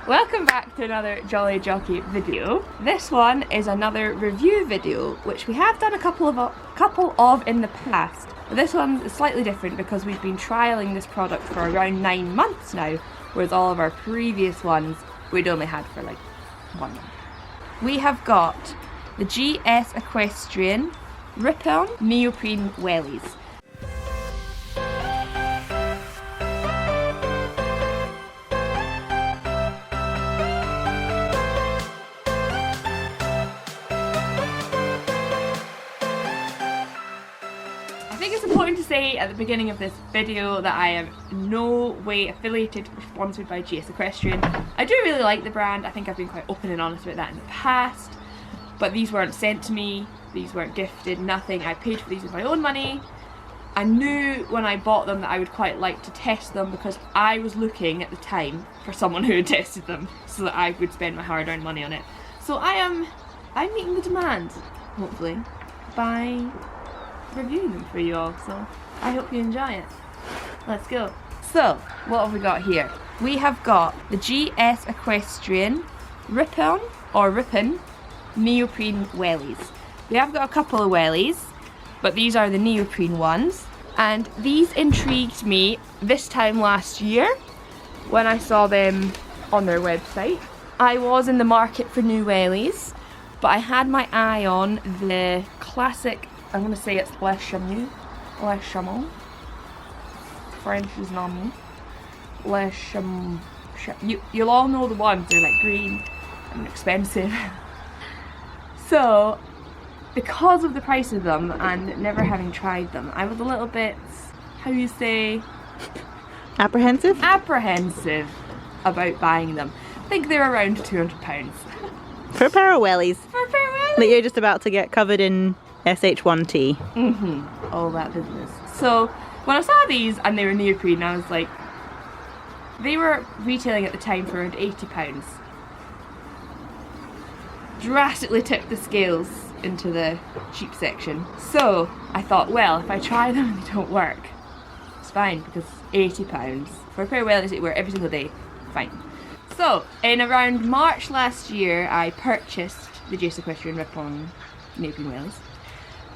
Welcome back to another Jolly Jockey video. This one is another review video, which we have done a couple of in the past. But this one is slightly different because we've been trialling this product for around 9 months now, whereas all of our previous ones we'd only had for like 1 month. We have got the GS Equestrian Neoprene Wellies. I think it's important to say at the beginning of this video that I am in no way affiliated or sponsored by GS Equestrian. I do really like the brand. I think I've been quite open and honest about that in the past, but these weren't sent to me, these weren't gifted, nothing. I paid for these with my own money. I knew when I bought them that I would quite like to test them because I was looking at the time for someone who had tested them so that I would spend my hard-earned money on it. So I'm meeting the demand, hopefully, by reviewing them for you all, so I hope you enjoy it. Let's go. So, what have we got here? We have got the GS Equestrian Ripon Neoprene Wellies. We have got a couple of Wellies, but these are the neoprene ones, and these intrigued me this time last year when I saw them on their website. I was in the market for new Wellies, but I had my eye on the classic, I'm going to say it's Les Chameau. French is not me. Les Chameau. You'll all know the ones, they're like green and expensive. So, because of the price of them and never having tried them, I was a little bit, how do you say? Apprehensive? Apprehensive about buying them. I think they're around £200. For a pair of wellies. For a pair of wellies? That you're just about to get covered in SH1T. All that business. So when I saw these and they were neoprene, I was like, they were retailing at the time for around £80. Drastically tipped the scales into the cheap section. So I thought, well, if I try them and they don't work, it's fine because £80 for a pair of wellies that you wear every single day, fine. So in around March last year, I purchased the GS Equestrian Ripon Neoprene Wellies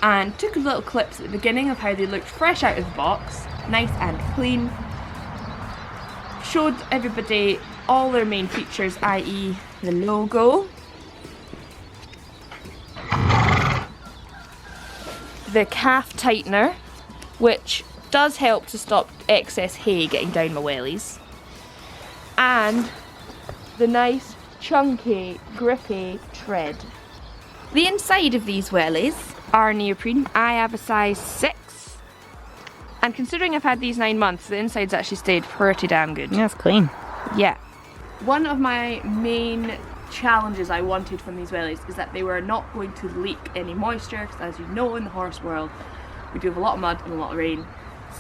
and took little clips at the beginning of how they looked fresh out of the box, nice and clean. Showed everybody all their main features, i.e. the logo, the calf tightener, which does help to stop excess hay getting down my wellies, and the nice chunky grippy tread. The inside of these wellies are neoprene. I have a size 6, and considering I've had these 9 months, the inside's actually stayed pretty damn good. Yeah, it's clean. Yeah. One of my main challenges I wanted from these wellies is that they were not going to leak any moisture, because as you know, in the horse world we do have a lot of mud and a lot of rain.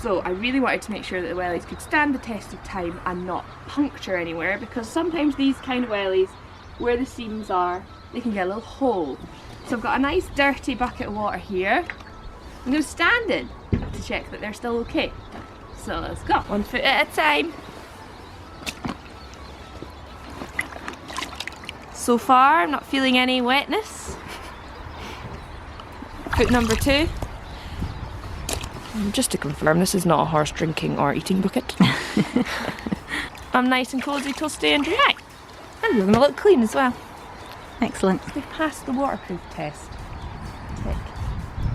So I really wanted to make sure that the wellies could stand the test of time and not puncture anywhere, because sometimes these kind of wellies, where the seams are, they can get a little hole. So I've got a nice dirty bucket of water here. I'm going to stand in to check that they're still okay. So let's go. 1 foot at a time. So far I'm not feeling any wetness. Foot number 2. Just to confirm, this is not a horse drinking or eating bucket. I'm nice and cosy, toasty and dry. And they're going to look clean as well. Excellent. They've passed the waterproof test. Tick.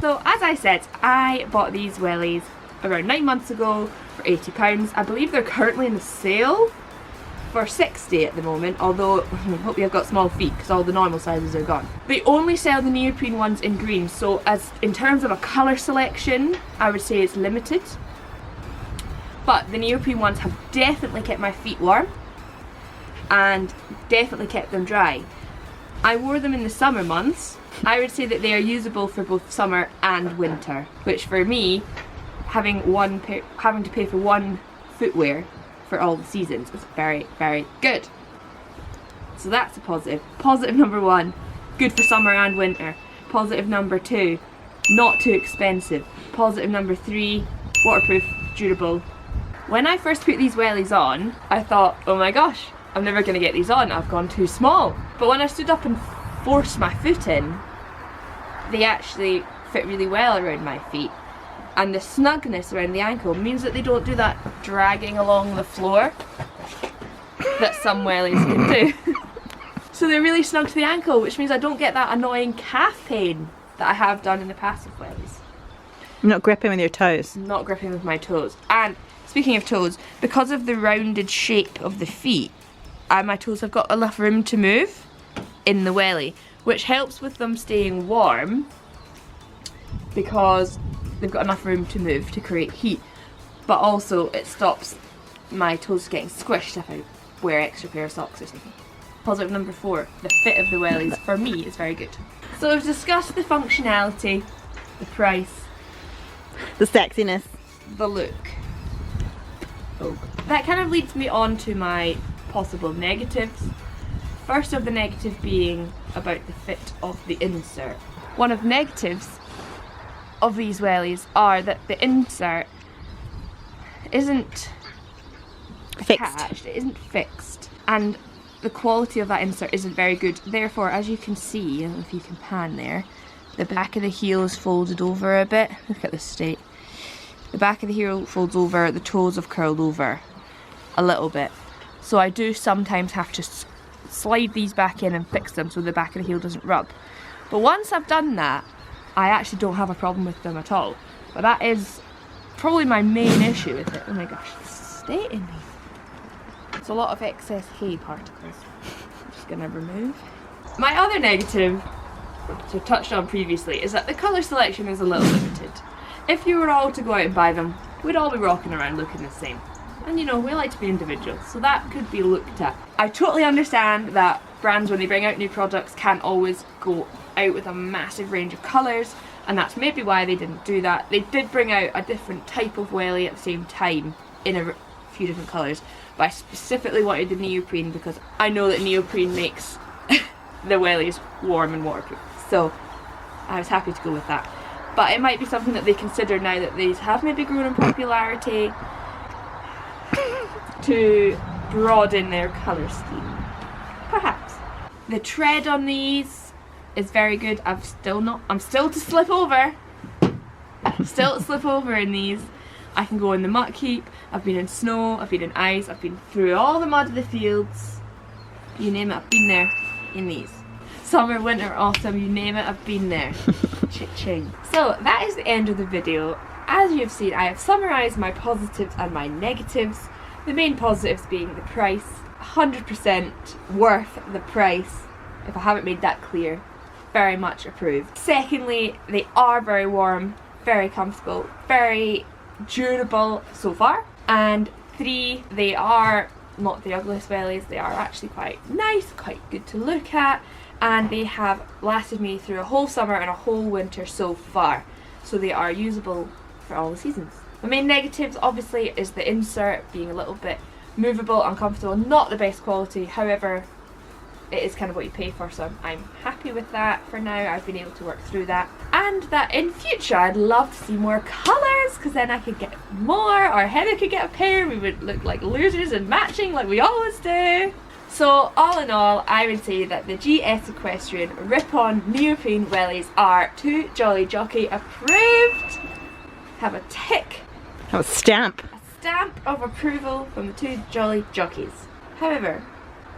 So as I said, I bought these wellies around 9 months ago for £80. I believe they're currently in the sale for £60 at the moment, although I hope you've got small feet because all the normal sizes are gone. They only sell the neoprene ones in green, so as in terms of a colour selection, I would say it's limited. But the neoprene ones have definitely kept my feet warm and definitely kept them dry. I wore them in the summer months. I would say that they are usable for both summer and winter, which for me, having to pay for one footwear for all the seasons is very, very good. So that's a positive. Positive number 1, good for summer and winter. Positive number 2, not too expensive. Positive number 3, waterproof, durable. When I first put these wellies on, I thought, oh my gosh, I'm never going to get these on, I've gone too small. But when I stood up and forced my foot in, they actually fit really well around my feet. And the snugness around the ankle means that they don't do that dragging along the floor that some wellies can do. So they're really snug to the ankle, which means I don't get that annoying calf pain that I have done in the past with wellies. You're not gripping with your toes. Not gripping with my toes. And speaking of toes, because of the rounded shape of the feet, my toes have got enough room to move in the wellie, which helps with them staying warm because they've got enough room to move to create heat. But also it stops my toes getting squished if I wear extra pair of socks or something. Positive number 4, the fit of the wellies for me is very good. So we've discussed the functionality, the price, The sexiness. the look. Oh. That kind of leads me on to my possible negatives. First of the negative being about the fit of the insert. One of the negatives of these wellies are that the insert isn't attached, it isn't fixed, and the quality of that insert isn't very good. Therefore, as you can see, I don't know if you can pan there, the back of the heel is folded over a bit. Look at this state. The back of the heel folds over, the toes have curled over a little bit. So I do sometimes have to slide these back in and fix them so the back of the heel doesn't rub. But once I've done that, I actually don't have a problem with them at all. But that is probably my main issue with it. Oh my gosh, the state in me. It's a lot of excess hay particles. I'm just gonna remove. My other negative, which I've touched on previously, is that the colour selection is a little limited. If you were all to go out and buy them, we'd all be walking around looking the same. And you know, we like to be individuals, so that could be looked at. I totally understand that brands, when they bring out new products, can't always go out with a massive range of colours, and that's maybe why they didn't do that. They did bring out a different type of wellie at the same time in a few different colours, but I specifically wanted the neoprene because I know that neoprene makes the wellies warm and waterproof, so I was happy to go with that. But it might be something that they consider now that these have maybe grown in popularity to broaden their colour scheme. Perhaps. The tread on these is very good. I'm still to slip over. Still to slip over in these. I can go in the muck heap. I've been in snow, I've been in ice, I've been through all the mud of the fields. You name it, I've been there in these. Summer, winter, autumn, you name it, I've been there. Ching. So that is the end of the video. As you have seen, I have summarised my positives and my negatives. The main positives being the price, 100% worth the price. If I haven't made that clear, very much approved. Secondly, they are very warm, very comfortable, very durable so far. And 3, they are not the ugliest wellies, they are actually quite nice, quite good to look at, and they have lasted me through a whole summer and a whole winter so far. So they are usable for all the seasons. The main negatives obviously is the insert being a little bit movable, uncomfortable, not the best quality. However, it is kind of what you pay for, so I'm happy with that for now. I've been able to work through that, and that in future I'd love to see more colours, because then I could get more, or Heather could get a pair. We would look like losers and matching like we always do. So all in all, I would say that the GS Equestrian Rip-On Neoprene wellies are Too Jolly Jockey approved. Have a tick. Have a stamp. A stamp of approval from the Too Jolly Jockeys. However,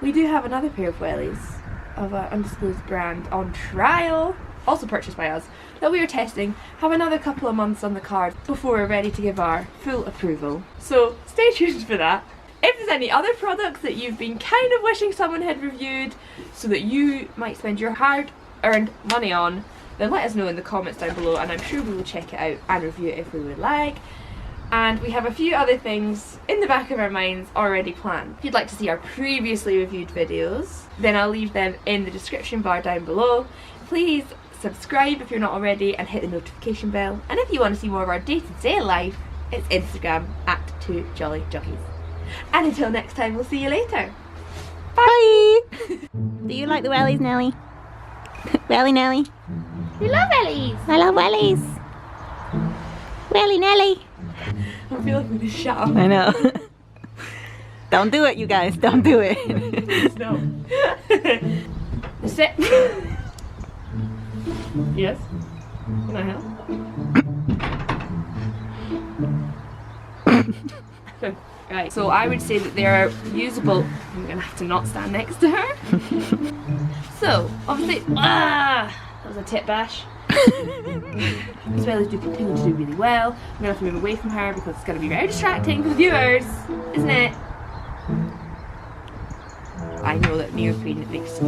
we do have another pair of wellies of an undisclosed brand on trial, also purchased by us, that we are testing, have another couple of months on the card before we're ready to give our full approval. So stay tuned for that. If there's any other products that you've been kind of wishing someone had reviewed so that you might spend your hard-earned money on, then let us know in the comments down below, and I'm sure we will check it out and review it if we would like. And we have a few other things in the back of our minds already planned. If you'd like to see our previously reviewed videos, then I'll leave them in the description bar down below. Please subscribe if you're not already and hit the notification bell. And if you want to see more of our day-to-day life, it's Instagram at 2jollyjockeys. And until next time, we'll see you later. Bye! Do you like the wellies, Nelly? Wellie Nelly? We love wellies! I love wellies. Wellie Nelly. I feel like I'm going to shout. I know. Don't do it, you guys. Don't do it. No. Sit. Yes. Can I help? Right. So I would say that they're usable. I'm gonna have to not stand next to her. So obviously, that was a tit bash. As well as do continue to do really well. I'm gonna have to move away from her because it's gonna be very distracting for the viewers, isn't it? I know that neoprene makes